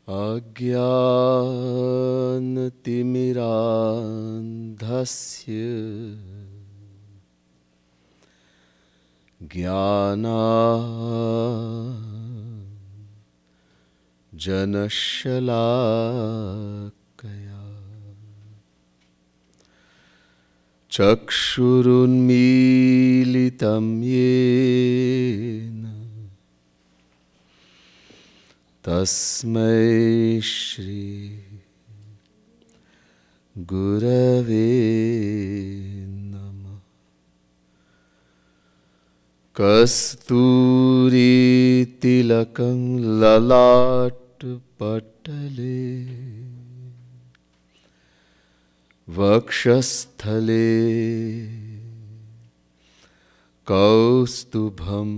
अज्ञानतिमिरान्धस्य ज्ञानाञ्जनशलाकया चक्षुरुन्मीलितं येन तस्मै श्री गुरवे नमः। कस्तूरीतिलकं ललाटपटले वक्षस्थले कौस्तुभम्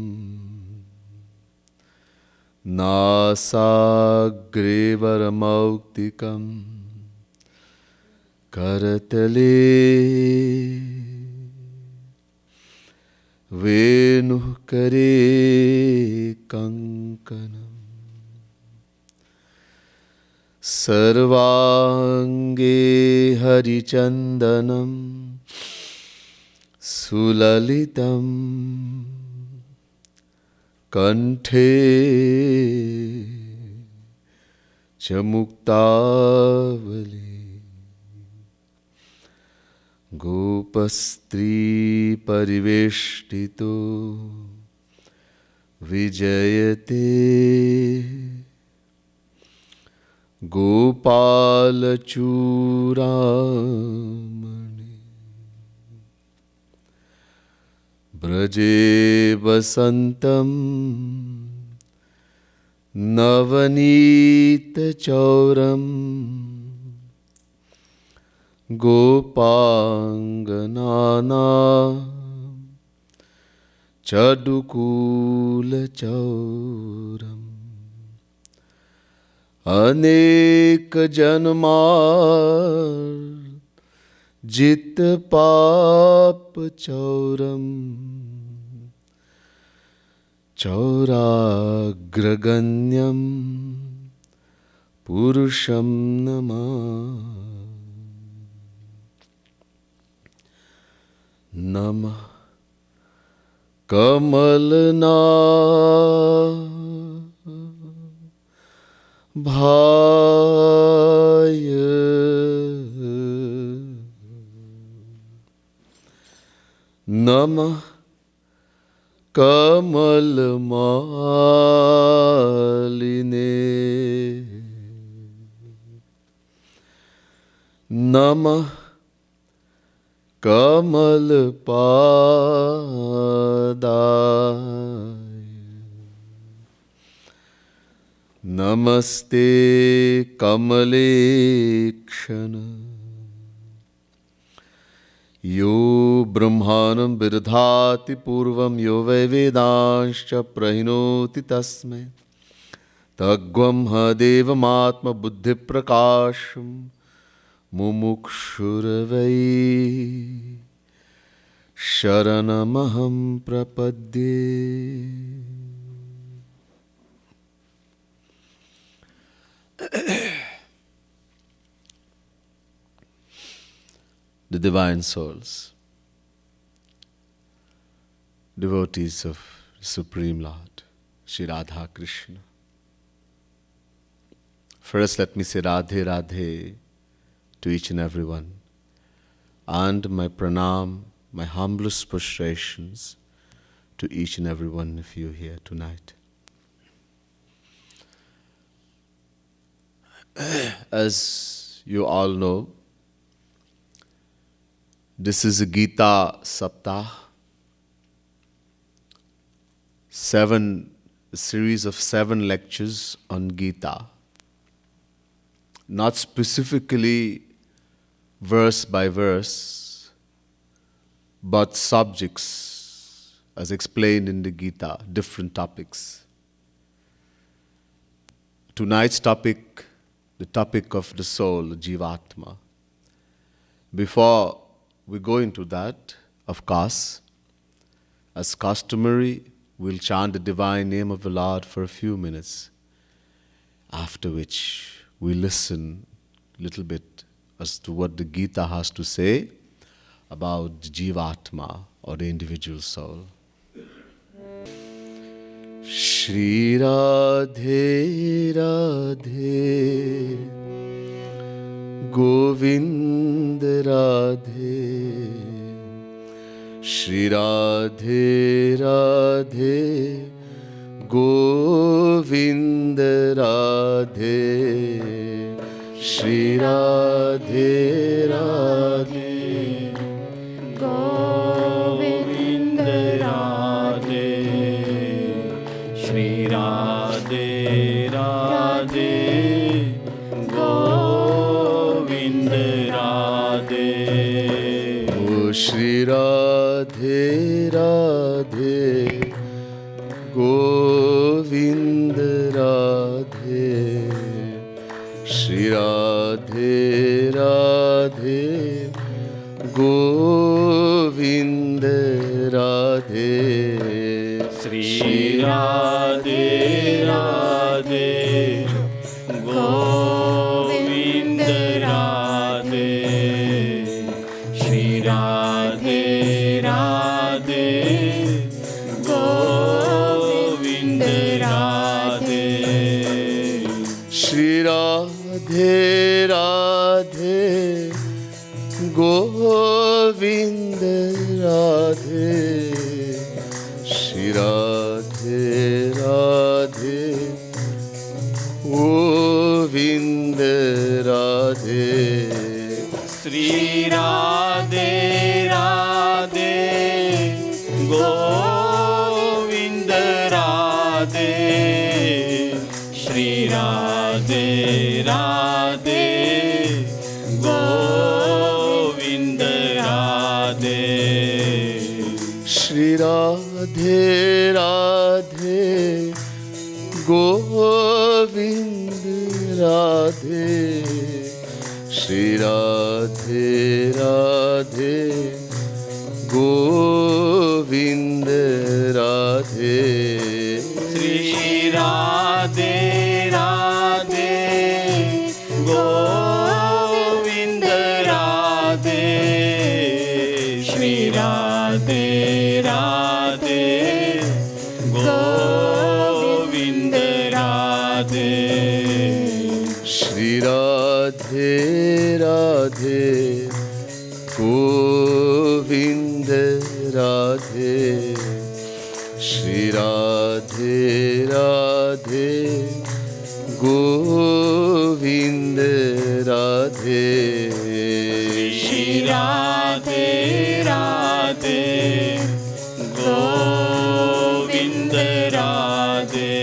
नासाग्रे वरमौक्तिकं करतले वेणुः करे कङ्कणम् सर्वाङ्गे हरिचन्दनं सुललितं कंठे च मुक्तावली गोपस्त्री परिवेष्टितो विजयते गोपालचूडामणि ब्रजे वसन्तं नवनीतचौरं गोपाङ्गनानां चडुकूलचौरम् अनेकजन्मार्जितपापचौरम् चौराग्रगण्यं पुरुषं नमः कमलनाभाय नमः कमलमालिने नमः कमलपादाय नमस्ते कमलेक्षण यो ब्रह्माणं विदधाति पूर्वं यो वै वेदांश्च प्रहिणोति तस्मै तद्ब्रह्मदेवमात्मबुद्धिप्रकाशं मुमुक्षुर्वै शरणमहं प्रपद्ये। The divine souls, devotees of Supreme Lord, Shri Radha Krishna. First, let me say Radhe Radhe to each and every one, and my pranam, my humblest prostrations to each and every one of you here tonight. As you all know, this is a Gita Saptah, a series of 7 lectures on Gita, not specifically verse by verse, but subjects, as explained in the Gita, different topics. Tonight's topic, the topic of the soul, Jivatma. Before we go into that, of course, as customary, we'll chant the divine name of the Lord for a few minutes. after which we listen a little bit as to what the Gita has to say about Jivatma, or the individual soul. Shri Radhe Radhe Govind Radhe Shri Radhe Radhe Govind Radhe Shri Radhe Radhe Govind Radhe Shri Radhe Radhe Govind Radhe O Shri Radhe Radhe Govind Radhe Shri Radhe Radhe Govind Radhe Shri Radhe Radhe Govind Radhe Shri Radhe Radhe Govind Radhe Shri Radhe Radhe Govind Radhe Shri Radhe Radhe Govind Radhe Shri Radhe Radhe Govind Radhe Shri Radhe Radhe Govind Radhe Shri Radhe Radhe Govind Radhe Shri Radhe Radhe Govind Radhe Shri Radhe Radhe Govind Radhe Shri Radhe Radhe Govind Radhe Shri Radhe Radhe Govind Radhe Shri Radhe Radhe Govind Radhe Shri Radhe Radhe Govind Radhe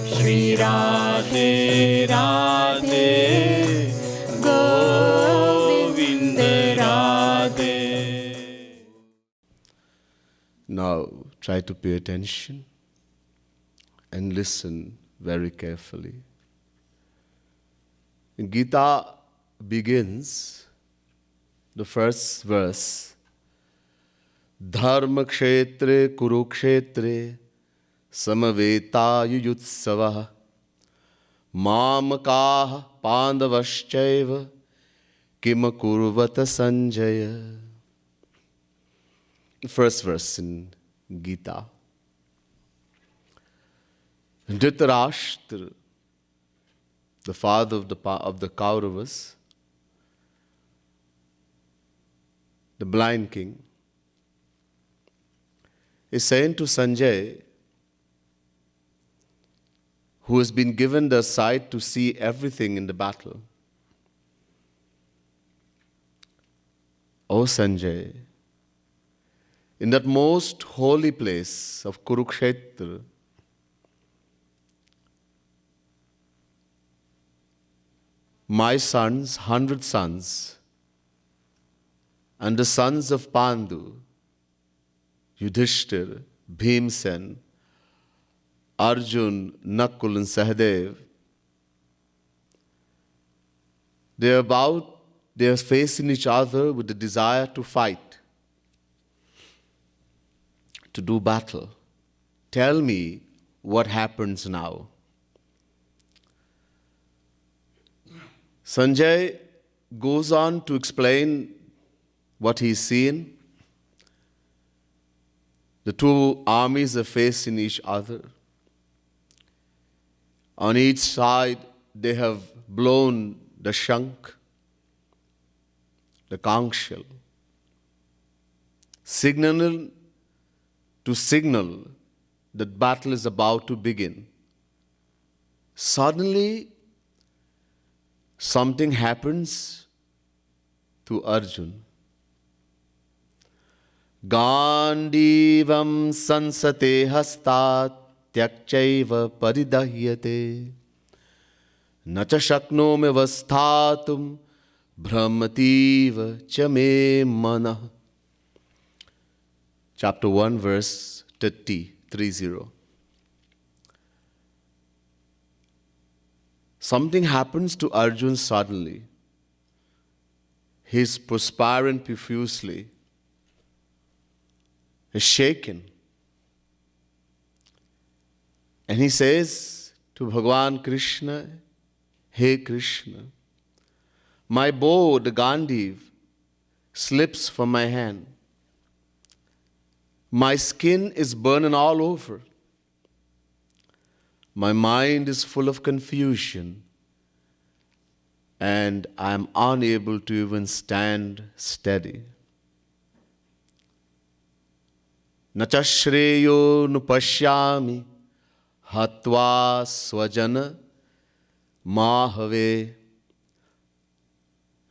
Shri Radhe Radhe Govind Radhe. Now try to pay attention and listen very carefully. Gita begins the first verse, Dharma kshetre kurukshetre samaveta mamakaha pandavaschaiva kim kurvata sanjaya. The first verse in Gita. Dhritarashtra, the father of the Kauravas, the blind king, is saying to Sanjay, who has been given the sight to see everything in the battle, O Sanjay, in that most holy place of Kurukshetra, my sons, 100 sons, and the sons of Pandu, Yudhishthir, Bhimsen, Arjun, Nakul, and Sahadev, they are facing each other with the desire to fight, to do battle. Tell me what happens now. Sanjay goes on to explain what he's seen. The two armies are facing each other. On each side, they have blown the shank, the conch shell, signal that battle is about to begin. Suddenly, something happens to Arjun. Gandivam sansate hastat tyakchaiva paridahyate nacha shaknomi vasthatum brahmativa cha me mana. Chapter 1, verse 30. Something happens to Arjun suddenly. He is perspiring profusely. He is shaken. And he says to Bhagavan Krishna, Hey Krishna, my bow, the Gandiv, slips from my hand. My skin is burning all over. My mind is full of confusion, and I am unable to even stand steady. Nacha shreyo nupashyami hatva swajana mahave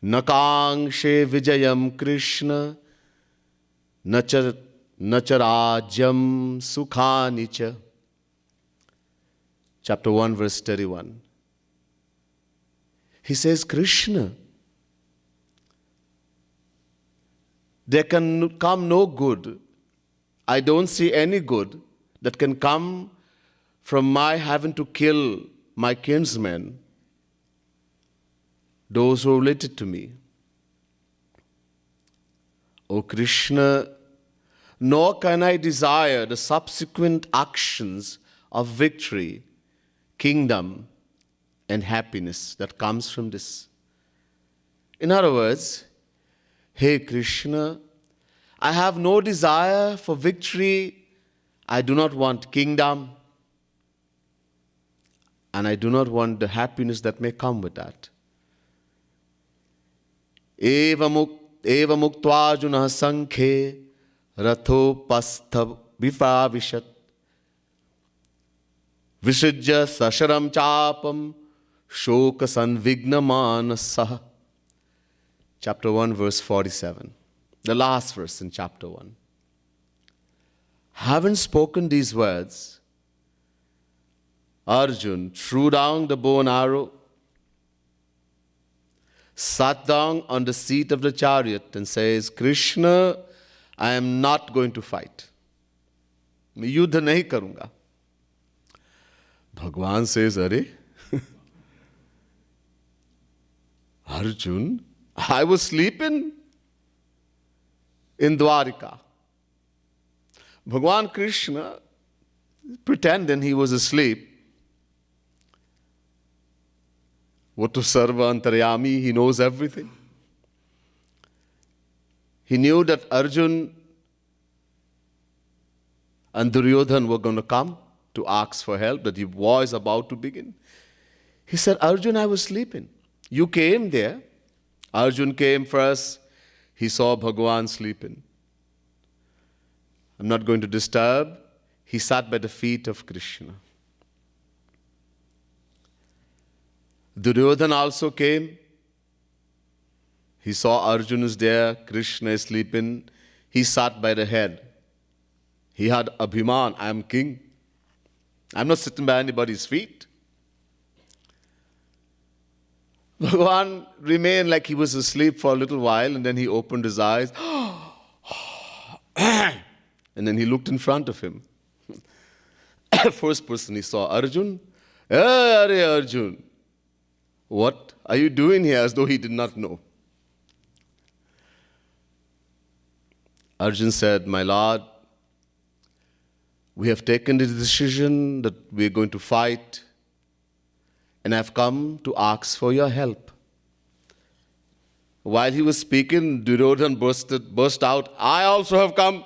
nakangshe vijayam Krishna nacharajyam sukhanicha. Chapter 1, verse 31. He says, Krishna, there can come no good. I don't see any good that can come from my having to kill my kinsmen, those who are related to me. O Krishna, nor can I desire the subsequent actions of victory, kingdom, and happiness that comes from this. In other words, Hey Krishna, I have no desire for victory. I do not want kingdom. And I do not want the happiness that may come with that. Eva muktva junah sankhe ratho pastha vipavishat visujya sasharam chapam shoka sanvigna manasah. Chapter 1, verse 47. The last verse in chapter 1. Having spoken these words, Arjun threw down the bow and arrow, sat down on the seat of the chariot and says, Krishna, I am not going to fight. मैं युद्ध नहीं करूंगा. Bhagwan says, Are? Arjun, I was sleeping in Dwarika. Bhagwan Krishna, pretending he was asleep. Vatu sarva antaryami, he knows everything. He knew that Arjun and Duryodhan were going to come to ask for help, that the war is about to begin. He said, Arjun, I was sleeping. You came there. Arjun came first. He saw Bhagwan sleeping. I'm not going to disturb. He sat by the feet of Krishna. Duryodhan also came. He saw Arjun is there, Krishna is sleeping. He sat by the head. He had Abhiman, I am king. I'm not sitting by anybody's feet. Bhagwan remained like he was asleep for a little while, and then he opened his eyes. And then he looked in front of him. First person he saw, Arjun. Hey, Arjun. What are you doing here? As though he did not know. Arjun said, My Lord, we have taken the decision that we are going to fight, and I have come to ask for your help. While he was speaking, Duryodhan burst out, I also have come.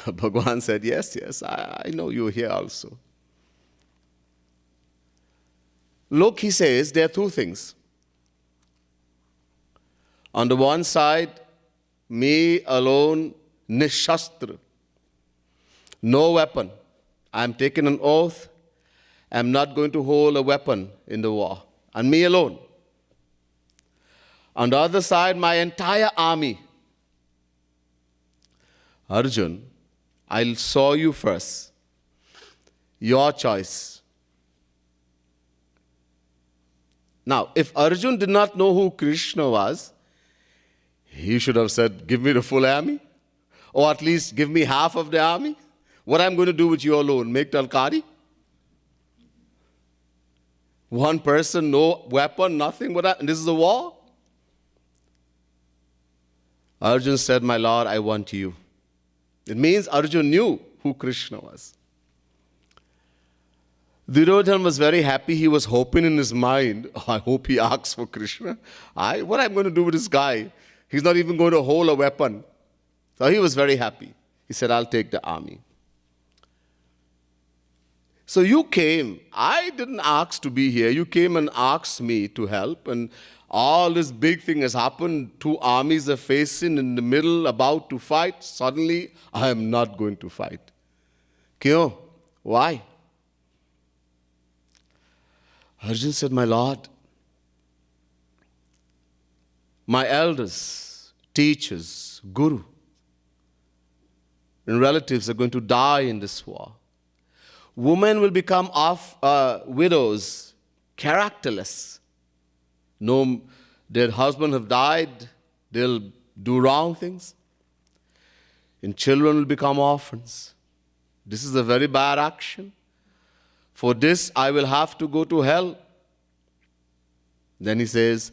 Bhagwan said, yes, I know you're here also. Look, he says, there are two things. On the one side, me alone, nishastra, no weapon. I'm taking an oath, I'm not going to hold a weapon in the war. And me alone. On the other side, my entire army. Arjun, I saw you first. Your choice. Now, if Arjun did not know who Krishna was, he should have said, give me the full army. Or at least give me half of the army. What I'm going to do with you alone? Make Talkari? One person, no weapon, nothing. This is a war? Arjun said, my Lord, I want you. It means Arjun knew who Krishna was. Duryodhana was very happy. He was hoping in his mind, I hope he asks for Krishna. What am I going to do with this guy? He's not even going to hold a weapon. So he was very happy. He said, I'll take the army. So you came. I didn't ask to be here. You came and asked me to help. And all this big thing has happened. Two armies are facing in the middle, about to fight. Suddenly, I am not going to fight. Kyo? Why? Arjun said, my Lord, my elders, teachers, guru, and relatives are going to die in this war. Women will become widows, characterless. No, their husband have died, they'll do wrong things. And children will become orphans. This is a very bad action. For this, I will have to go to hell. Then he says,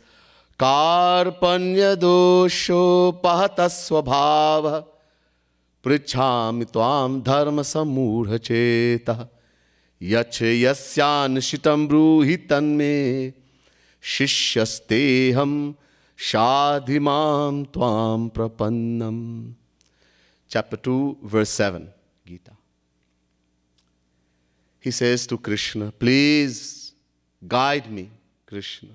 Karpanya dosho pahata swabhava prichhami tvam dharma samudha cheta yache yasyan shitam bruhi tanme shishyasteham shadhimam tvam prapannam. Chapter 2, verse 7, Gita. He says to Krishna, please guide me, Krishna.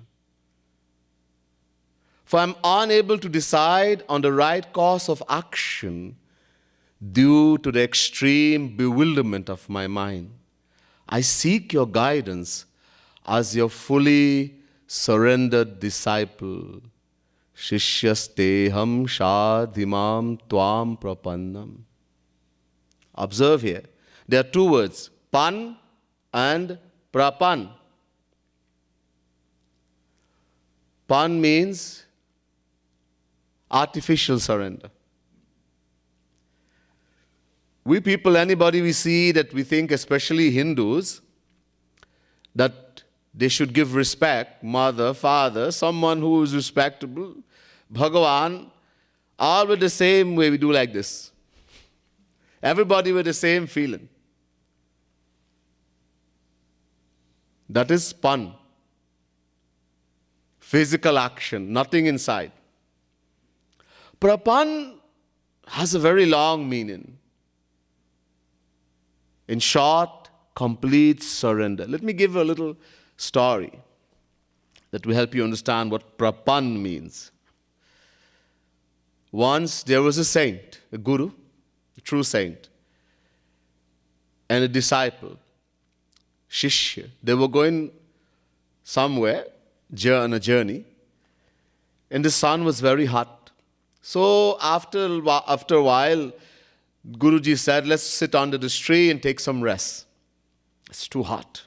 For I'm unable to decide on the right course of action due to the extreme bewilderment of my mind. I seek your guidance as your fully surrendered disciple. Shishyasteham shadhimam tvam prapannam. Observe here, there are two words, pan and prapan. Pan means artificial surrender. We people, anybody we see that we think, especially Hindus, that they should give respect, mother, father, someone who is respectable, Bhagavan, all with the same way we do like this. Everybody with the same feeling. That is pan. Physical action, nothing inside. Prapan has a very long meaning. In short, complete surrender. Let me give a little story that will help you understand what prapan means. Once there was a saint, a guru, a true saint, and a disciple, Shishya. They were going somewhere on a journey, and the sun was very hot. So after a while, Guruji said, let's sit under this tree and take some rest. It's too hot.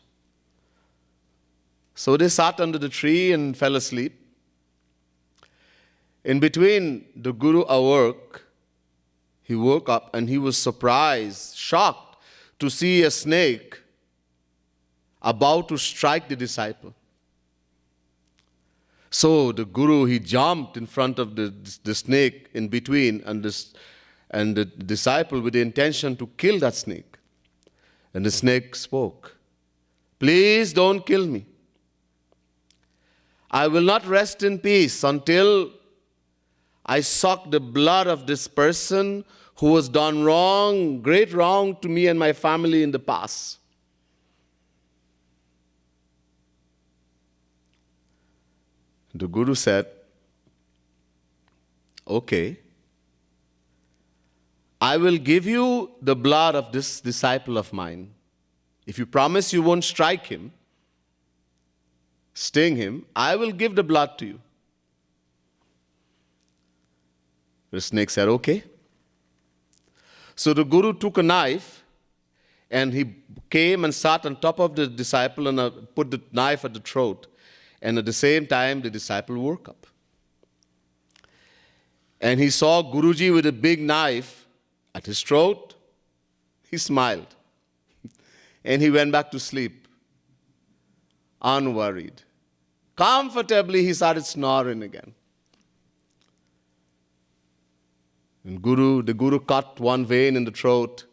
So they sat under the tree and fell asleep. In between, the Guru awoke. He woke up and he was surprised, shocked to see a snake about to strike the disciple. So the Guru, he jumped in front of the snake in between and the disciple with the intention to kill that snake. And the snake spoke, please don't kill me. I will not rest in peace until I suck the blood of this person who has done wrong, great wrong to me and my family in the past. The Guru said, okay, I will give you the blood of this disciple of mine. If you promise you won't strike him, sting him, I will give the blood to you. The snake said, okay. So the Guru took a knife and he came and sat on top of the disciple and put the knife at the throat. And at the same time, the disciple woke up. And he saw Guruji with a big knife at his throat. He smiled. And he went back to sleep, unworried. Comfortably, he started snoring again. And the Guru cut one vein in the throat,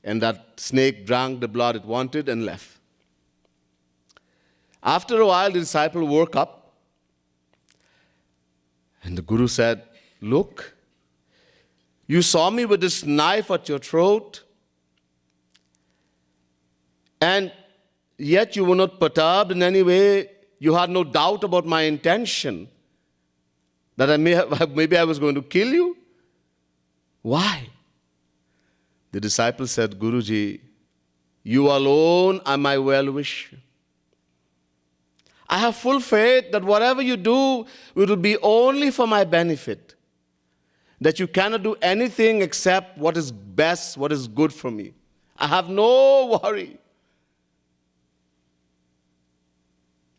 and that snake drank the blood it wanted and left. After a while, the disciple woke up, and the Guru said, look, you saw me with this knife at your throat, and yet you were not perturbed in any way. You had no doubt about my intention, that maybe I was going to kill you. Why? The disciple said, Guruji, you alone are my well-wisher. I have full faith that whatever you do, it will be only for my benefit. That you cannot do anything except what is best, what is good for me. I have no worry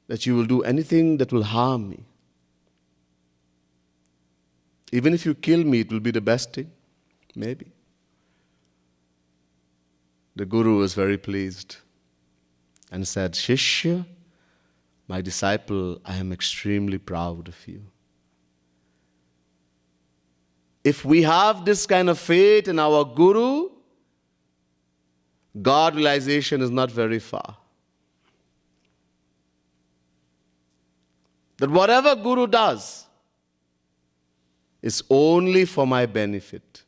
that you will do anything that will harm me. Even if you kill me, it will be the best thing, maybe. The Guru was very pleased and said, Shishya, my disciple, I am extremely proud of you. If we have this kind of faith in our Guru, God realization is not very far. That whatever Guru does is only for my benefit.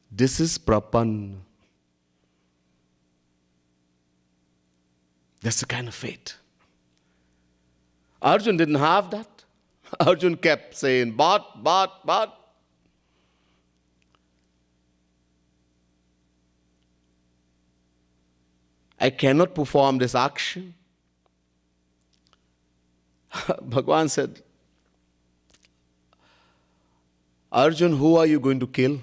This is prapanna. That's the kind of faith. Arjun didn't have that. Arjun kept saying, but. I cannot perform this action. Bhagavan said, Arjun, who are you going to kill?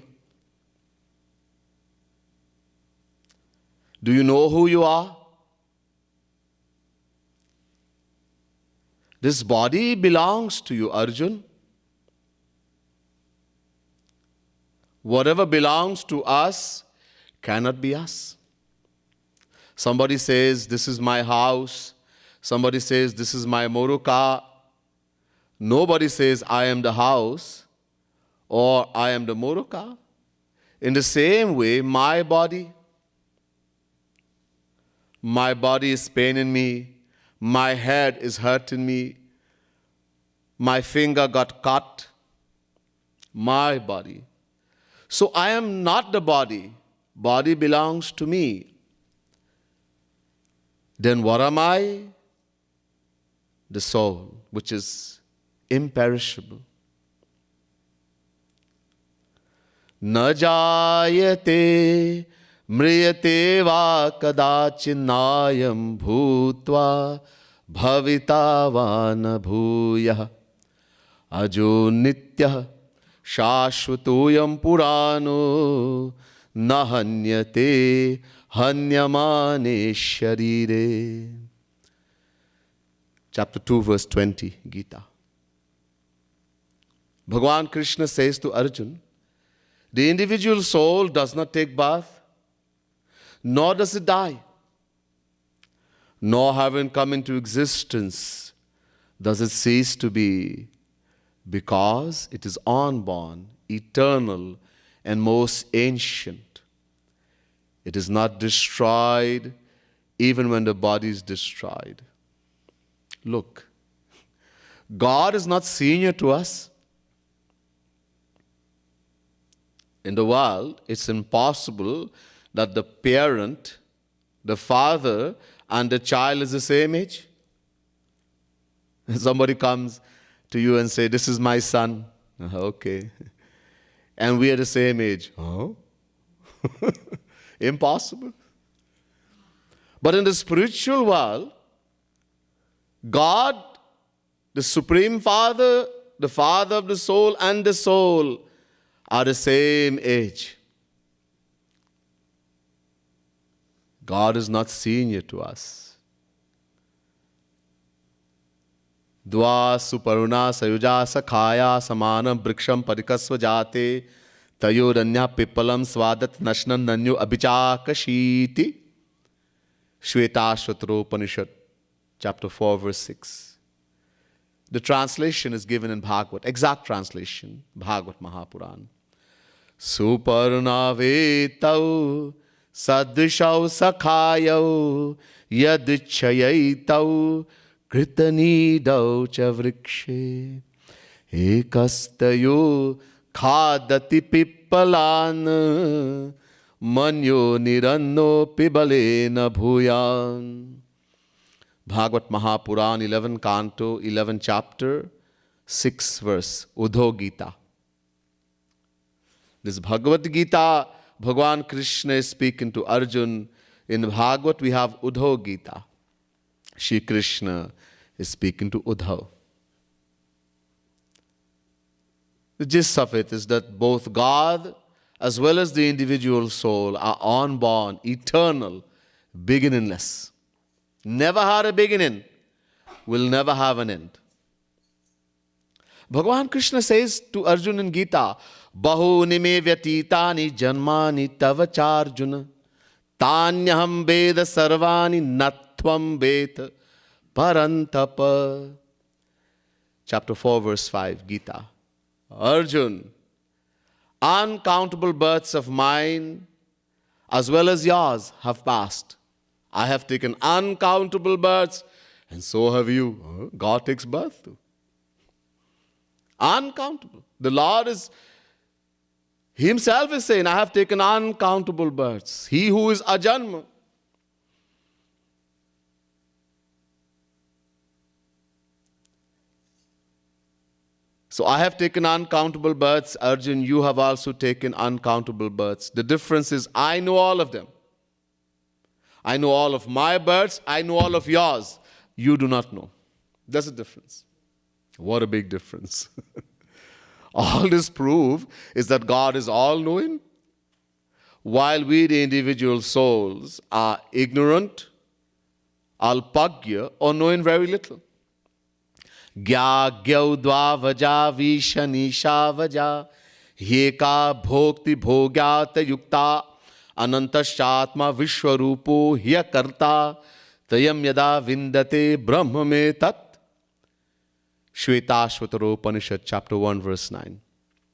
Do you know who you are? This body belongs to you, Arjun. Whatever belongs to us cannot be us. Somebody says, this is my house. Somebody says, this is my moruka. Nobody says, I am the house or I am the moruka. In the same way, my body is paining me. My head is hurting me. My finger got cut. My body. So I am not the body. Body belongs to me. Then what am I? The soul, which is imperishable. Na jayate mriyate va kadachinnayam bhutva bhavita va na bhuyah ajo nityah shashvatoyam purano na hanyate hanyamane sharire. Chapter 2, verse 20, Gita. Bhagavan Krishna says to Arjun, the individual soul does not take birth, nor does it die, nor having come into existence does it cease to be, because it is unborn, eternal, and most ancient. It is not destroyed even when the body is destroyed. Look, God is not senior to us. In the world, it's impossible that the parent, the father, and the child is the same age. Somebody comes to you and say, "This is my son." Okay. And we are the same age. Oh? Impossible. But in the spiritual world, God, the Supreme Father, the Father of the soul, and the soul are the same age. God is not senior to us. Dva suparuna sayuja sakhaya samanam briksham parikasva jate tayoranya pipalam swadat nashnan nanyo abhichakashiti. Shvetashvatara Upanishad, chapter 4, verse 6. The translation is given in Bhagavad, exact translation, Bhagavad Mahapuran. Suparna vetau sadrishau sakhayau yadichayayitau kritanidau cha vrikshe ekastayo khadati pippalan manyo niranno pibalena bhuyan. Bhagavad Mahapuran, 11 canto, 11 chapter, 6 verse, Udho Gita. This Bhagavad Gita, Bhagwan Krishna is speaking to Arjun. In Bhagavad we have Udho Gita. Shri Krishna is speaking to Uddhav. The gist of it is that both God as well as the individual soul are unborn, eternal, beginningless. Never had a beginning, will never have an end. Bhagavan Krishna says to Arjuna in Gita, Bahuni me vyatitani janmani tavacharjuna tanyaham veda sarvani natvam veda parantapa. Chapter 4, verse 5, Gita. Arjun, uncountable births of mine as well as yours have passed. I have taken uncountable births, and so have you. God takes birth too. Uncountable. The Lord is Himself is saying, I have taken uncountable births. He who is Ajanma. So I have taken uncountable births. Arjun, you have also taken uncountable births. The difference is I know all of them. I know all of my births. I know all of yours. You do not know. That's the difference. What a big difference. All this proof is that God is all-knowing, while we, the individual souls, are ignorant, alpagya, or knowing very little. Gya gyau vaja vishanisha vaja heka bhokti bhogyata yukta anantashatma vishwarupo hyakarta tayam yada vindate brahma me tat. Shvetashvatara Upanishad, chapter 1, verse 9.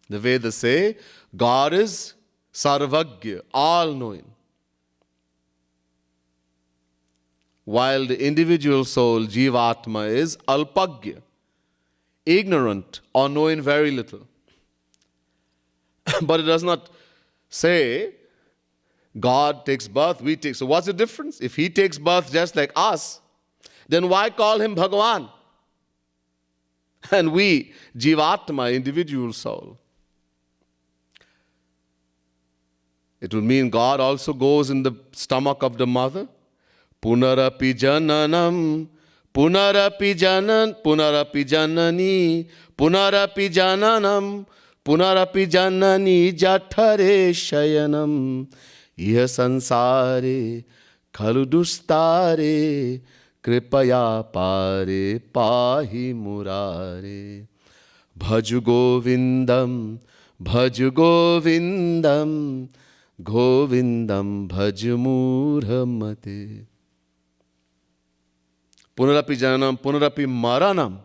The Vedas say, God is sarvagya, all-knowing. While the individual soul, Jivatma, is alpagya, ignorant or knowing very little. But it does not say God takes birth, we take. So what's the difference? If He takes birth just like us, then why call Him Bhagavan? And we, Jivatma, individual soul. It will mean God also goes in the stomach of the mother. Punarapi jananam, punarapi janani, punarapi jananam, punarapi janani jathare shayanam, iha sansare khaludustare kripaya pare pahi murare. Bhaju govindam, govindam bhaju murhamate. Punarapi jananam, punarapi maranam.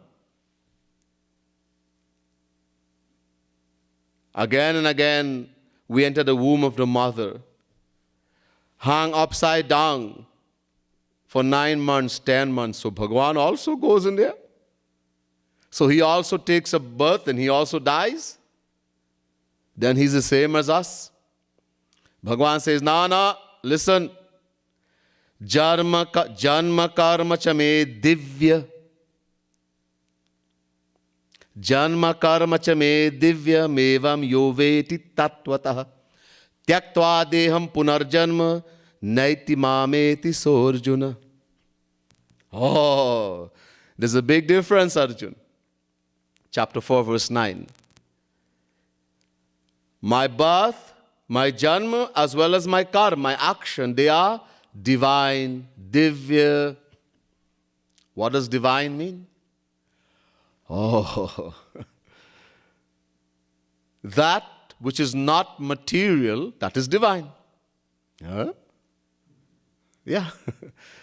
Again and again we enter the womb of the mother, hung upside down for 9 months, 10 months. So Bhagwan also goes in there. So he also takes a birth and he also dies. Then he's the same as us. Bhagwan says, no, listen. Janma karma cha me divya. Janma karma cha me divya mevam yoveti tatvatah. Tyaktva deham punarjanma naiti mameti sorjuna. Oh, there's a big difference, Arjun. Chapter 4, verse 9. My birth, my janma, as well as my karma, my action, they are divine, divya. What does divine mean? Oh, that which is not material, that is divine. Huh? Yeah,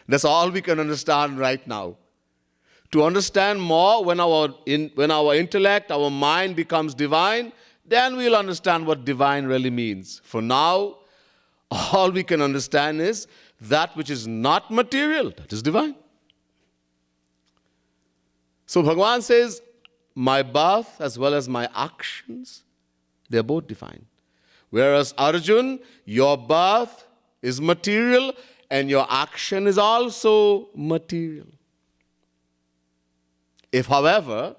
that's all we can understand right now. To understand more, when our intellect, our mind becomes divine, then we'll understand what divine really means. For now, all we can understand is that which is not material, that is divine. So Bhagavan says, my birth as well as my actions, they're both divine. Whereas Arjun, your birth is material and your action is also material. If, however,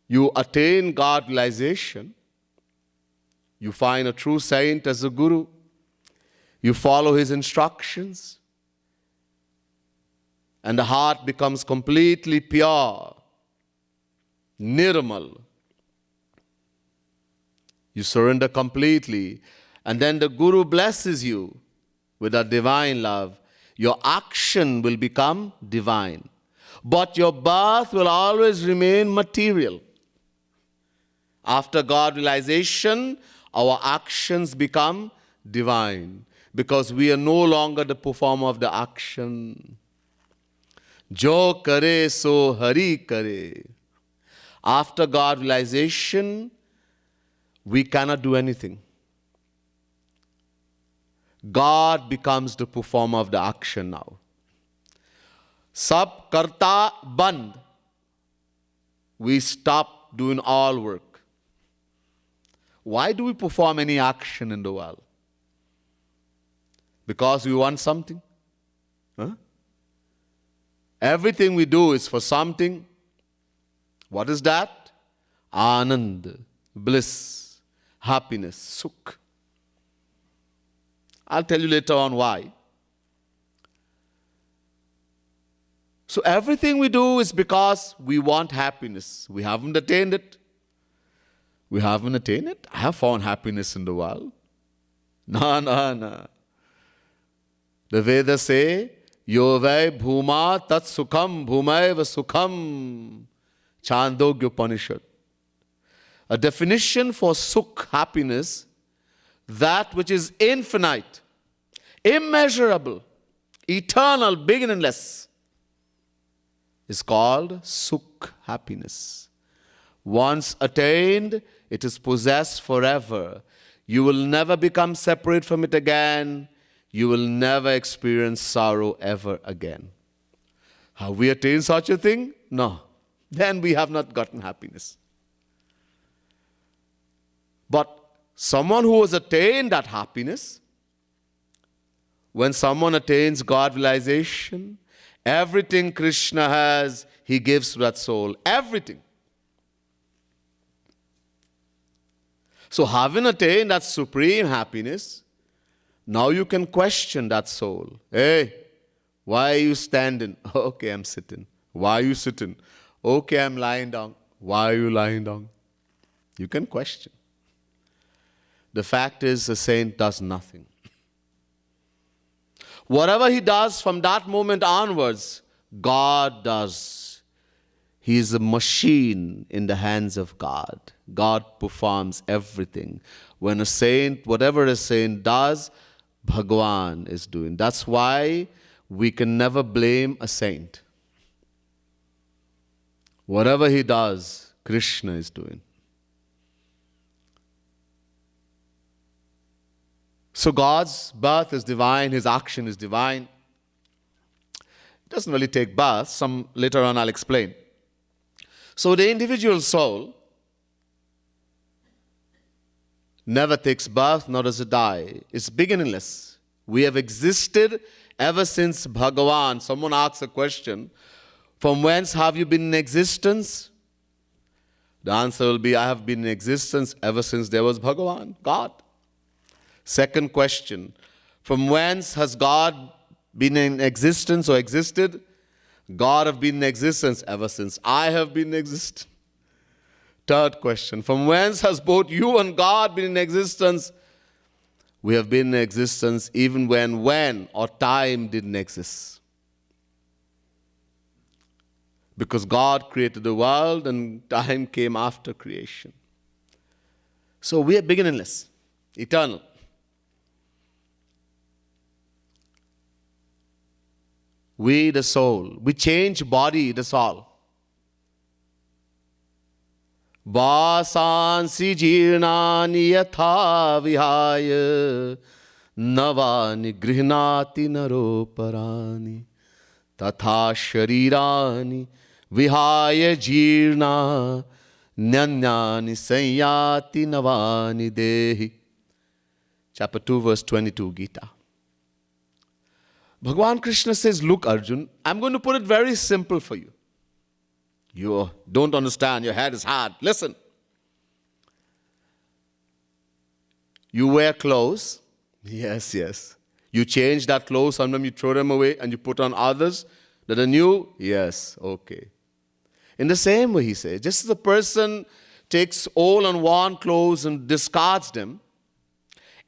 you attain God realization, you find a true saint as a guru, you follow his instructions, and the heart becomes completely pure, nirmal. You surrender completely, and then the guru blesses you with a divine love. Your action will become divine. But your birth will always remain material. After God realization, our actions become divine because we are no longer the performer of the action. Jo kare so hari kare. After God realization, we cannot do anything. God becomes the performer of the action now. Sab karta band. We stop doing all work. Why do we perform any action in the world? Because we want something. Huh? Everything we do is for something. What is that? Anand, bliss, happiness, sukh. I'll tell you later on why. So everything we do is because we want happiness. We haven't attained it. We haven't attained it. I have found happiness in the world. No. The Vedas say, Yo vai bhuma tat sukham bhumaiva sukham. Chandogya Upanishad. A definition for sukh, happiness, that which is infinite, immeasurable, eternal, beginningless, is called sukh, happiness. Once attained, it is possessed forever. You will never become separate from it again. You will never experience sorrow ever again. Have we attained such a thing? No. Then we have not gotten happiness. But someone who has attained that happiness, when someone attains God realization, everything Krishna has, he gives to that soul. Everything. So having attained that supreme happiness, now you can question that soul. Hey, why are you standing? Okay, I'm sitting. Why are you sitting? Okay, I'm lying down. Why are you lying down? You can question. The fact is, a saint does nothing. Whatever he does from that moment onwards, God does. He is a machine in the hands of God. God performs everything. When a saint, whatever a saint does, Bhagwan is doing. That's why we can never blame a saint. Whatever he does, Krishna is doing. So God's birth is divine, his action is divine. Doesn't really take baths. Some later on I'll explain. So the individual soul never takes birth, nor does it die. It's beginningless. We have existed ever since Bhagavan. Someone asks a question, from whence have you been in existence? The answer will be, I have been in existence ever since there was Bhagavan, God. Second question, from whence has God been in existence or existed? God have been in existence ever since I have been in existence. Third question, from whence has both you and God been in existence? We have been in existence even when or time didn't exist. Because God created the world and time came after creation. So we are beginningless, eternal. We, the soul, we change body, that's all. Vasansi jirnani yatha vihaya navani grihnati naroparani tatha sharirani vihaya jirna nyanyani sanyati navani dehi. Chapter 2, verse 22, Gita. Bhagavan Krishna says, look, Arjun, I'm going to put it very simple for you. You don't understand, your head is hard. Listen. You wear clothes. Yes, yes. You change that clothes, sometimes you throw them away and you put on others that are new. Yes, okay. In the same way, he says, just as a person takes old and worn clothes and discards them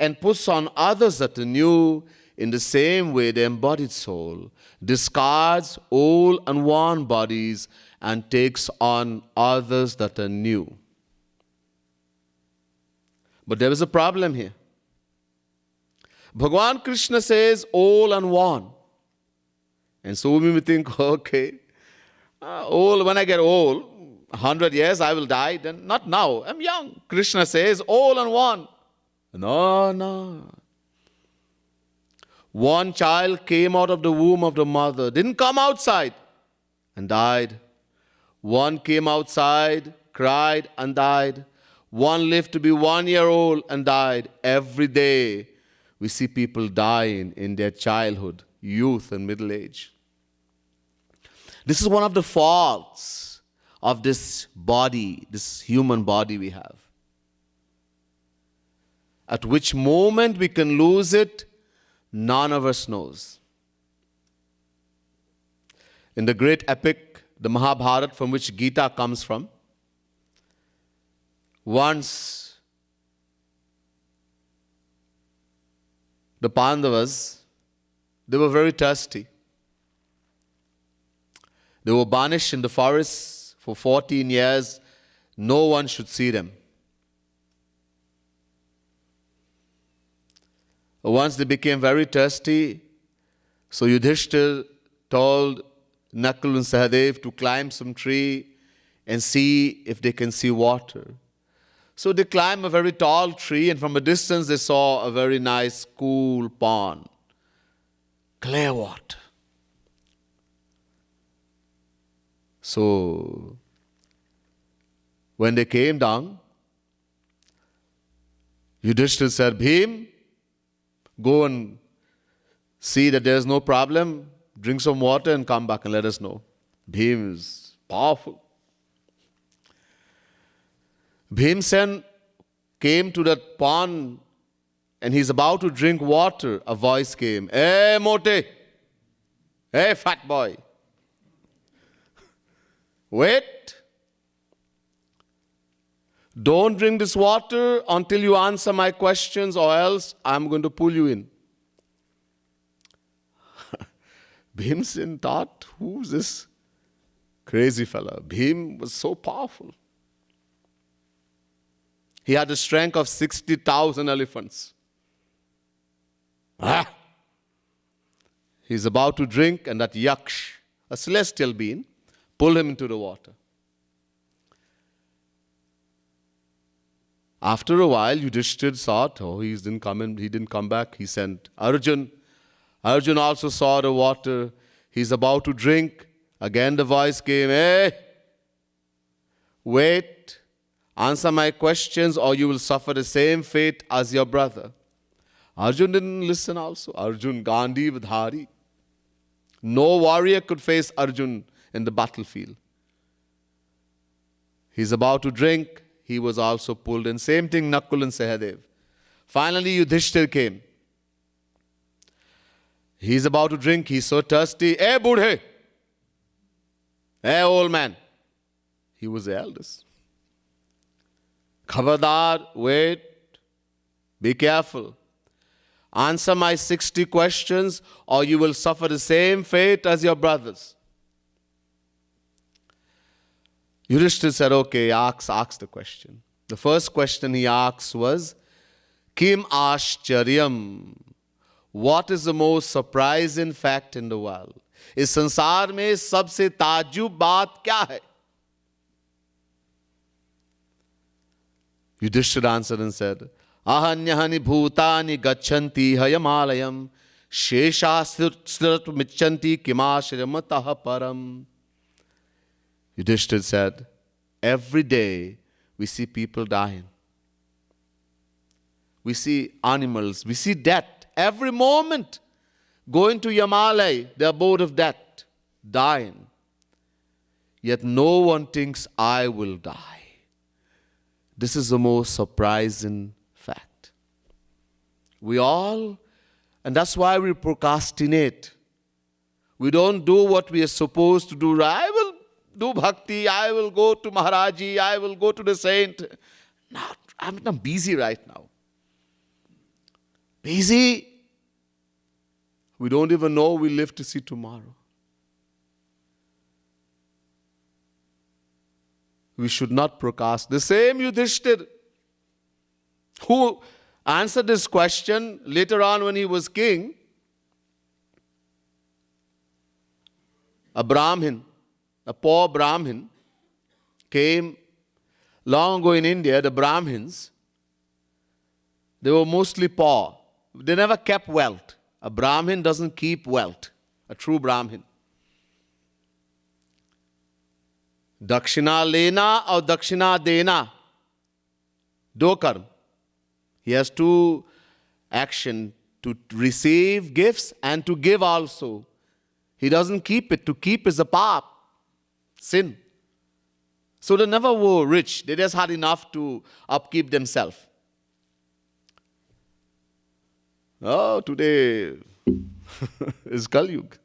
and puts on others that are new, in the same way, the embodied soul discards old and worn bodies and takes on others that are new. But there is a problem here. Bhagavan Krishna says old and worn. And so we may think, okay, old, when I get old, 100 years I will die, then not now, I'm young. Krishna says old and worn. No. One child came out of the womb of the mother, didn't come outside and died. One came outside, cried and died. One lived to be 1 year old and died. Every day we see people dying in their childhood, youth and middle age. This is one of the faults of this body, this human body we have. At which moment we can lose it, none of us knows. In the great epic, the Mahabharata, from which Gita comes from, once the Pandavas, they were very thirsty. They were banished in the forests for 14 years. No one should see them. Once they became very thirsty, so Yudhishthir told Nakul and Sahadev to climb some tree and see if they can see water. So they climbed a very tall tree, and from a distance they saw a very nice, cool pond, clear water. So when they came down, Yudhishthir said, Bhim, go and see that there is no problem, drink some water and come back and let us know. Bhim is powerful. Bhimsen came to that pond and he's about to drink water. A voice came, Hey Mote, hey fat boy, wait. Don't drink this water until you answer my questions, or else I'm going to pull you in. Bhimsen thought, who's this crazy fella? Bhim was so powerful. He had the strength of 60,000 elephants. He's about to drink, and that Yaksh, a celestial being, pulled him into the water. After a while, Yudhishthir thought, he didn't come back. He sent Arjun. Arjun also saw the water. He's about to drink. Again the voice came, hey, wait, answer my questions or you will suffer the same fate as your brother. Arjun didn't listen also. Arjun Gandhi Vidhari. No warrior could face Arjun in the battlefield. He's about to drink. He was also pulled in. Same thing Nakul and Sahadev. Finally Yudhishthir came. He's about to drink. He's so thirsty. Hey, Budhe. Hey, old man. He was the eldest. Khabardar, wait. Be careful. Answer my 60 questions or you will suffer the same fate as your brothers. Yudhishthir said, okay, ask the question. The first question he asked was, Kim Ashcharyam? What is the most surprising fact in the world? इस संसार में सबसे ताज्जुब बात क्या है? Yudhishthir answered and said, Ahanyahani bhutani gachanti hayamalayam shesha sthiratu michanti kimashrimatah param. Yudhishthir said, every day we see people dying. We see animals, we see death. Every moment going to Yamalai, the abode of death, dying. Yet no one thinks I will die. This is the most surprising fact. We all, and that's why we procrastinate. We don't do what we are supposed to do. I will do bhakti, I will go to Maharaji, I will go to the saint. I'm busy right now. Busy. We don't even know we live to see tomorrow. We should not procrastinate. The same Yudhishthir, who answered this question later on when he was king, a Brahmin, a poor Brahmin, came long ago in India. The Brahmins, they were mostly poor. They never kept wealth. A Brahmin doesn't keep wealth. A true Brahmin. Dakshina lena or dakshina dena. Do karm. He has two action, to receive gifts and to give also. He doesn't keep it. To keep is a paap, sin. So they never were rich. They just had enough to upkeep themselves. Oh, today is Kali Yuga.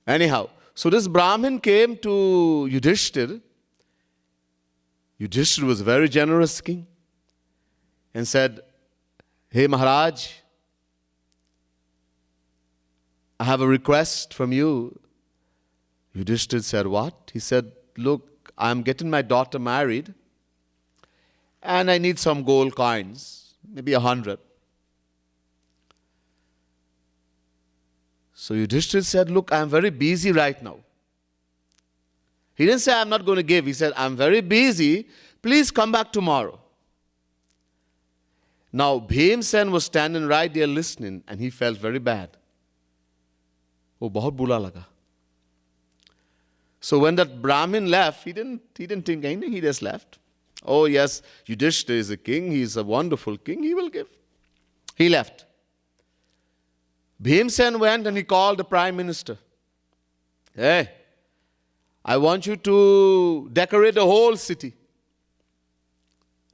Anyhow, so this Brahmin came to Yudhishthir. Yudhishthir was a very generous king and said, hey Maharaj, I have a request from you. Yudhishthir said, what? He said, look, I'm getting my daughter married and I need some gold coins. Maybe 100. So Yudhishthir said, look, I'm very busy right now. He didn't say, I'm not going to give. He said, I'm very busy. Please come back tomorrow. Now, Bhimsen was standing right there listening and he felt very bad. Oh, bahut bula laga. So when that Brahmin left, he didn't think anything. He just left. Oh yes, Yudhishthir is a king. He is a wonderful king. He will give. He left. Bhimsen went and he called the prime minister. Hey, I want you to decorate the whole city.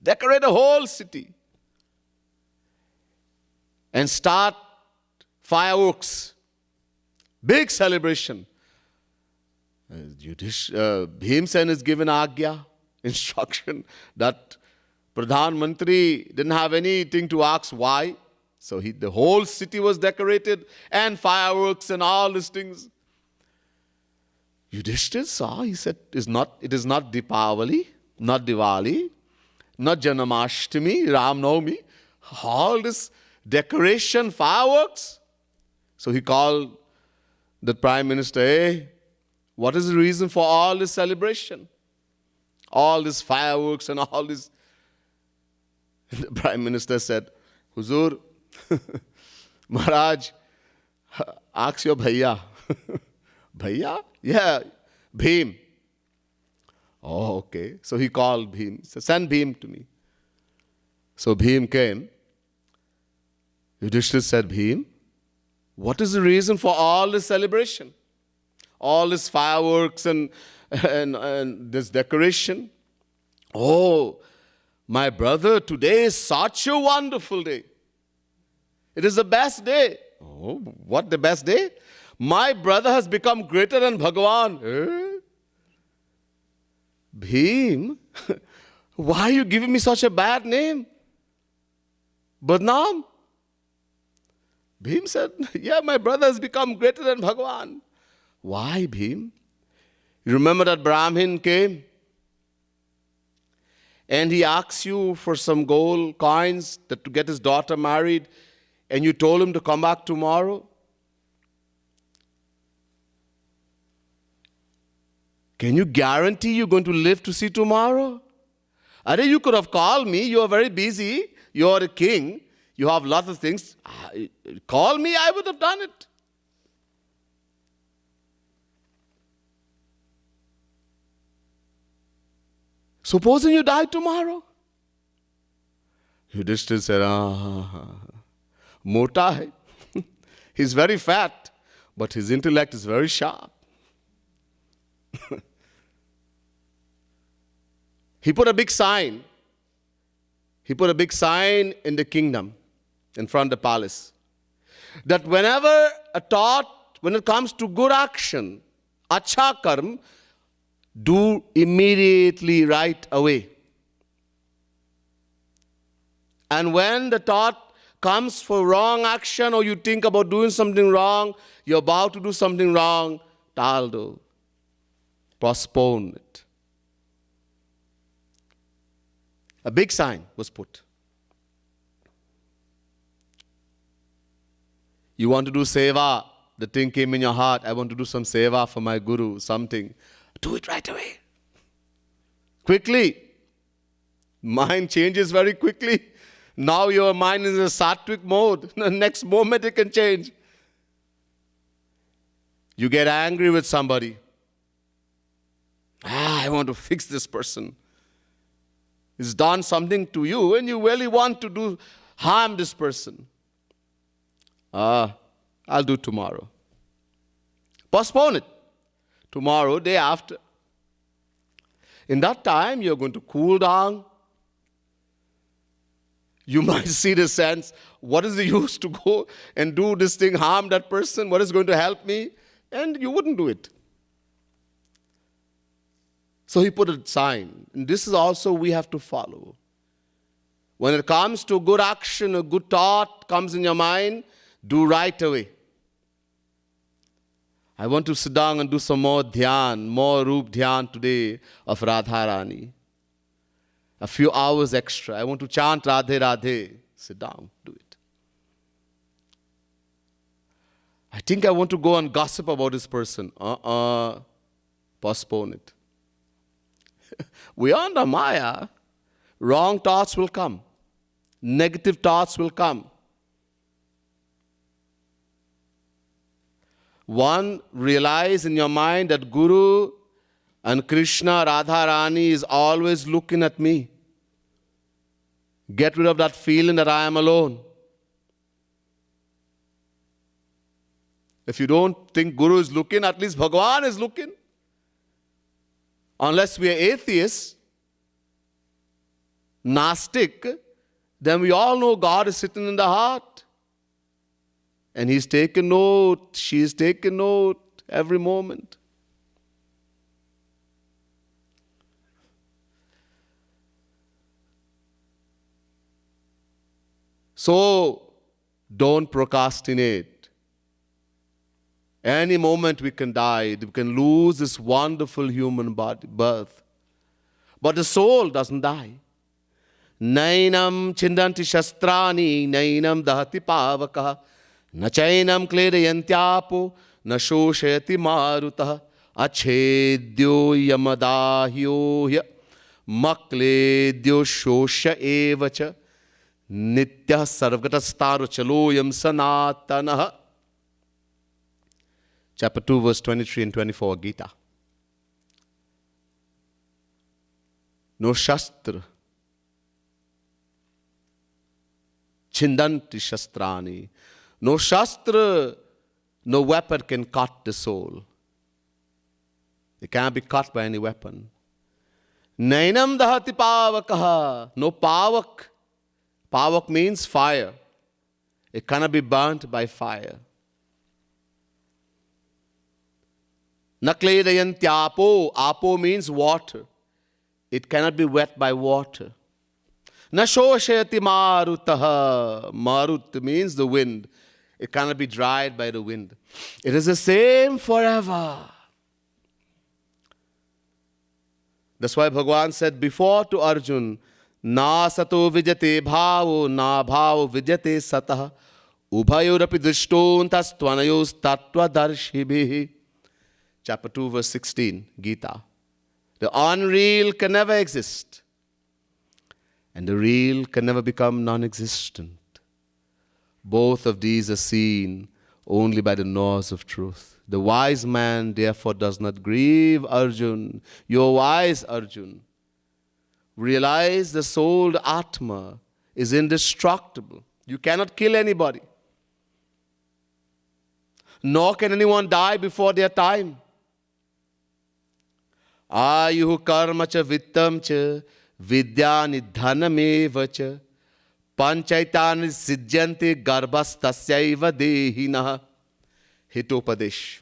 Decorate the whole city. And start fireworks. Big celebration. Bhimsen is given Agya, instruction, that Pradhan Mantri didn't have anything to ask why. So the whole city was decorated and fireworks and all these things. Yudhishthir saw, he said, it is not Deepavali, not Diwali, not Janamashtami, Ram Navami, all this decoration, fireworks. So he called the prime minister, hey, what is the reason for all this celebration? All these fireworks and all this. And the prime minister said, Huzur, Maharaj, Ask your bhaiya. Bhaiya? Yeah, Bhim. Oh, okay. So he called Bhim. He said, send Bhim to me. So Bhim came. Yudhishthira said, Bhim, what is the reason for all this celebration? All this fireworks and this decoration? Oh, my brother, today is such a wonderful day. It is the best day. Oh, what the best day? My brother has become greater than Bhagavan. Bhim, why are you giving me such a bad name? Badnaam? Bhim said, yeah, my brother has become greater than Bhagavan. Why, Bhim? You remember that Brahmin came and he asked you for some gold coins to get his daughter married, and you told him to come back tomorrow? Can you guarantee you're going to live to see tomorrow? Are you could have called me. You are very busy. You are a king. You have lots of things. Call me, I would have done it. Supposing you die tomorrow? Yudhishthira said, mota hai. He's very fat, but his intellect is very sharp. He put a big sign. He put a big sign in the kingdom, in front of the palace, that whenever a thought, when it comes to good action, acha karm, do immediately right away. And when the thought comes for wrong action, or you think about doing something wrong, you're about to do something wrong, taldo, postpone it. A big sign was put. You want to do seva, the thing came in your heart, I want to do some seva for my guru, something. Do it right away. Quickly. Mind changes very quickly. Now your mind is in a sattvic mode. The next moment it can change. You get angry with somebody. I want to fix this person. He's done something to you and you really want to harm this person. I'll do tomorrow. Postpone it. Tomorrow, day after. In that time, you're going to cool down. You might see the sense, what is the use to go and do this thing, harm that person? What is going to help me? And you wouldn't do it. So he put a sign. And this is also we have to follow. When it comes to good action, a good thought comes in your mind, do right away. I want to sit down and do some more dhyan, more Roop Dhyan today of Radharani. A few hours extra. I want to chant Radhe Radhe. Sit down, do it. I think I want to go and gossip about this person. Postpone it. We are under Maya. Wrong thoughts will come. Negative thoughts will come. One, realize in your mind that Guru and Krishna, Radharani is always looking at me. Get rid of that feeling that I am alone. If you don't think Guru is looking, at least Bhagavan is looking. Unless we are atheists, Gnostic, then we all know God is sitting in the heart. And He's taking note, she's taking note every moment. So, don't procrastinate. Any moment we can die, we can lose this wonderful human body, birth. But the soul doesn't die. Nainam chindanti shastrani, nainam dahati pavaka, na chainam kledayantyapo, na shoshayati marutah, achedyo yamadahyoya, makledyo shosha evacha, nitya sarvgatastaru chaloyam sanatanah. chapter 2, verse 23 and 24, Gita. No shastra chindanti shastrani. No shastra, no weapon can cut the soul. It can't be cut by any weapon. Nainam dahati pavakaha. No pavak. Pavak means fire. It cannot be burnt by fire. Nakledayanti apo means water. It cannot be wet by water. Nashoshayati marutaha. Marut means the wind. It cannot be dried by the wind. It is the same forever. That's why Bhagavan said before to Arjun, Na sato vijate bhavo, na bhavo vijate satah, ubhayorapi drishtontas tvanayos tattva darshibhi. Chapter 2, verse 16, Gita. The unreal can never exist, and the real can never become non-existent. Both of these are seen only by the knowers of truth. The wise man, therefore, does not grieve, Arjun. You're wise, Arjun. Realize the soul, the Atma, is indestructible. You cannot kill anybody. Nor can anyone die before their time. Ayuhu karma cha vittam cha vidyani dhanameva cha panchaitani siddhyanti garbhastasyaiva dehinaha. Hitopadesh.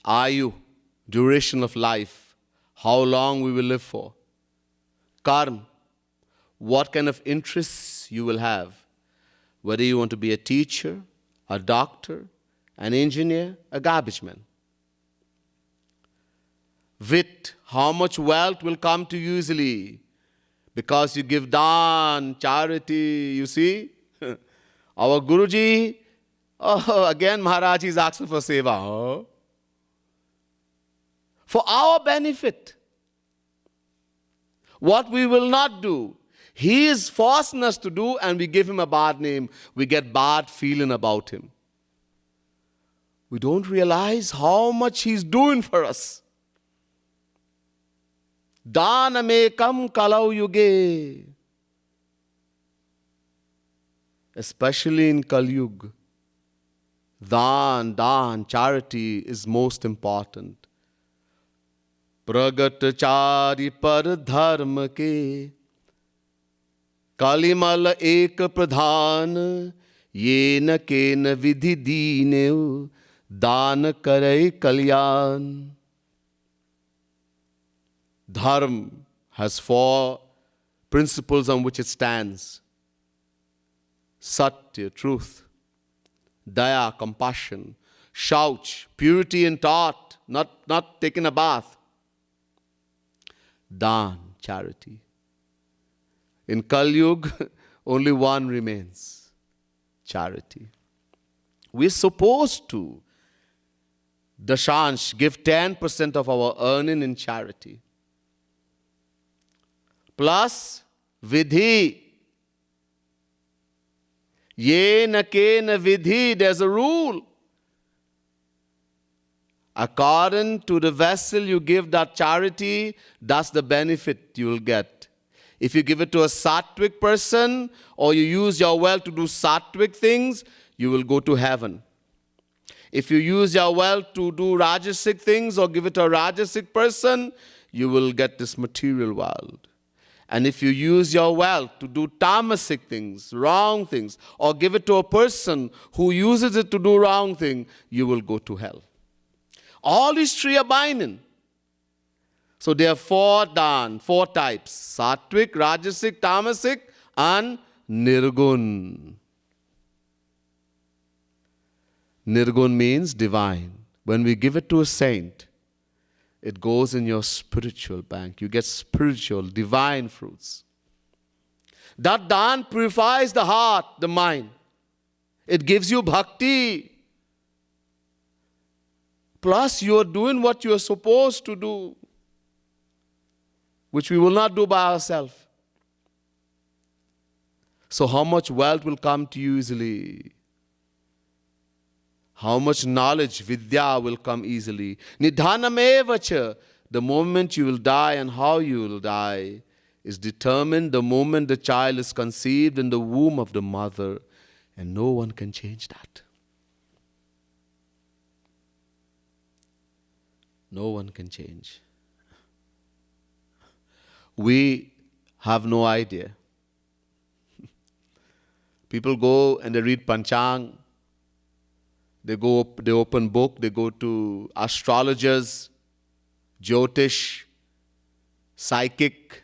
Ayu, duration of life, how long we will live for. Karma, what kind of interests you will have. Whether you want to be a teacher, a doctor, an engineer, a garbage man. Vit, how much wealth will come to you easily because you give dan, charity, you see. Our Guruji, again Maharaj is asking for seva. For our benefit. What we will not do, he is forcing us to do, and we give him a bad name. We get bad feeling about him. We don't realize how much he's doing for us. Danamekam kalau yuge. Especially in Kali Yuga. Dan, charity is most important. Pragat chari par dharma ke Kalimal ek pradhan ye na ke na vidhi dine dan karai kalyan. Dharma has 4 principles on which it stands. Satya, truth. Daya, compassion. Shauch, purity in thought, not taking a bath. Dan, charity. In Kali Yuga, only one remains. Charity. We're supposed to, dashansh, give 10% of our earning in charity. Plus, vidhi. Ye na ke na vidhi, there's a rule. According to the vessel you give that charity, that's the benefit you will get. If you give it to a sattvic person, or you use your wealth to do sattvic things, you will go to heaven. If you use your wealth to do rajasic things, or give it to a rajasic person, you will get this material world. And if you use your wealth to do tamasic things, wrong things, or give it to a person who uses it to do wrong thing, you will go to hell. All these 3 are binding. So there are 4 types. Sattvic, Rajasic, Tamasic, and Nirgun. Nirgun means divine. When we give it to a saint, it goes in your spiritual bank. You get spiritual, divine fruits. That dan purifies the heart, the mind. It gives you bhakti. Plus, you are doing what you are supposed to do, which we will not do by ourselves. So how much wealth will come to you easily? how much knowledge, vidya, will come easily. Nidhanamevacha, the moment you will die and how you will die is determined the moment the child is conceived in the womb of the mother, and no one can change that. No one can change. We have no idea. People go and they read Panchang. They open book, they go to astrologers, Jyotish, psychic.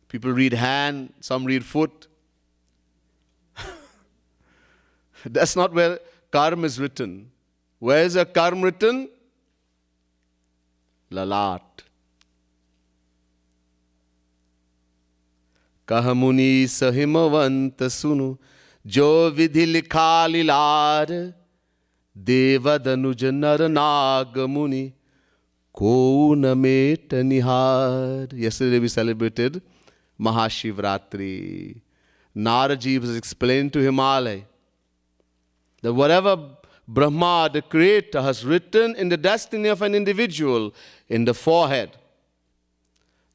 People read hand, some read foot. That's not where karma is written. Where is a karma written? Lalat. Kahamuni sahimavant sunu jo vidhi likha lilar devadanuj nar nagamuni ko namet nihar. Yesterday we celebrated Mahashivratri. Naraji was explained to Himalaya that whatever Brahma, the Creator, has written in the destiny of an individual in the forehead,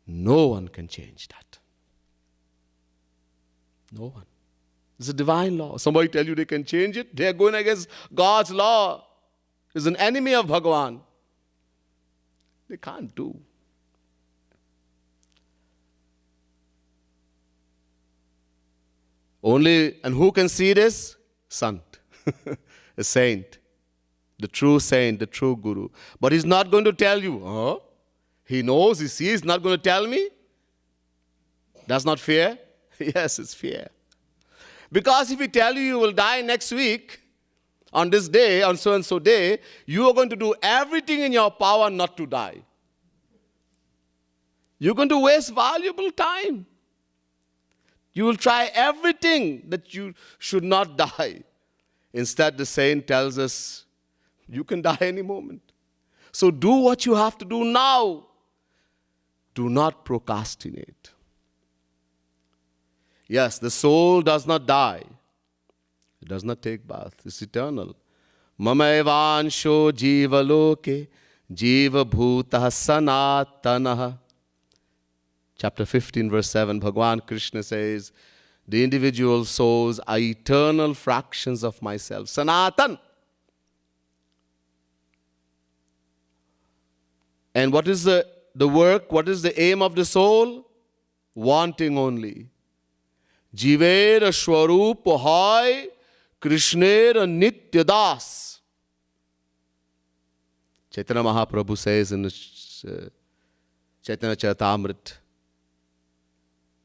no one can change that. No one. It's a divine law. Somebody tell you they can change it, they are going against God's law. It's an enemy of Bhagavan. They can't do. Only, and who can see this? Sant. A saint. The true saint, the true guru. But he's not going to tell you. Huh? He knows, he sees, he's not going to tell me. That's not fear? Yes, it's fear. Because if he tell you you will die next week, on this day, on so-and-so day, you are going to do everything in your power not to die. You're going to waste valuable time. You will try everything that you should not die. Instead, the saint tells us, you can die any moment. So do what you have to do now. Do not procrastinate. Yes, the soul does not die. It does not take birth. It's eternal. Mama evansho jiva loke jiva bhutah sanatanaha. Chapter 15, verse 7, Bhagavan Krishna says, the individual souls are eternal fractions of myself. Sanatan. And what is the work? What is the aim of the soul? Wanting only. Jivera Shwarupa Hai Krishnera Nitya Das. Chaitanya Mahaprabhu says in the Chaitanya Charitamrita,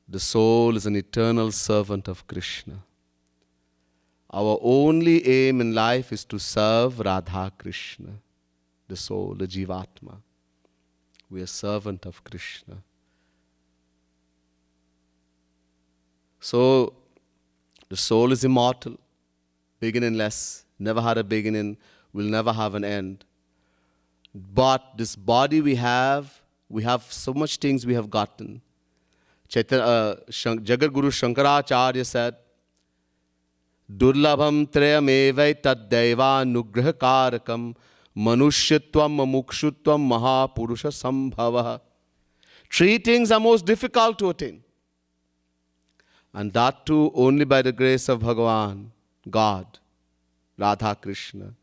the soul is an eternal servant of Krishna. Our only aim in life is to serve Radha Krishna, the soul, the Jivatma. We are servant of Krishna. So, the soul is immortal, beginningless, never had a beginning, will never have an end. But this body we have so much things we have gotten. Jagadguru Shankaracharya said, Durlabham trayamevai taddaiva nugrahakarakam manushyattvam mumukshutvam mahapurusha sambhava. Three things are most difficult to attain. And that too only by the grace of Bhagavan, God, Radha Krishna.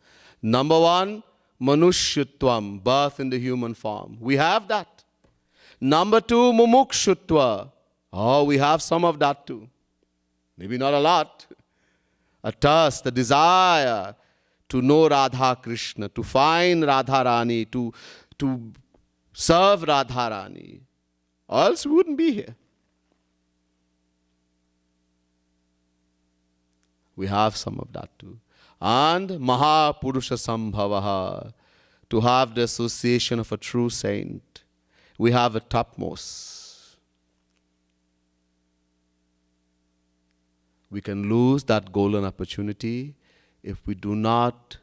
Number one, manushyattvam, birth in the human form. We have that. Number two, mumukshutva. Oh, we have some of that too. Maybe not a lot. A thirst, a desire to know Radha Krishna, to find Radha Rani, to serve Radha Rani. Or else we wouldn't be here. We have some of that too. And Mahapurusha Sambhavaha, to have the association of a true saint. We have a topmost. We can lose that golden opportunity if we do not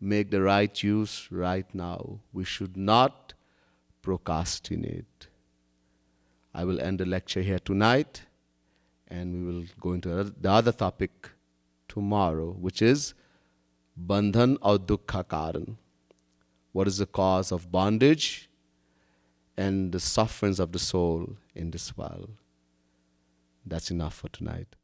make the right use right now. We should not procrastinate. I will end the lecture here tonight, and we will go into the other topic tomorrow, which is Bandhan aur dukha karan. What is the cause of bondage and the sufferings of the soul in this world? That's enough for tonight.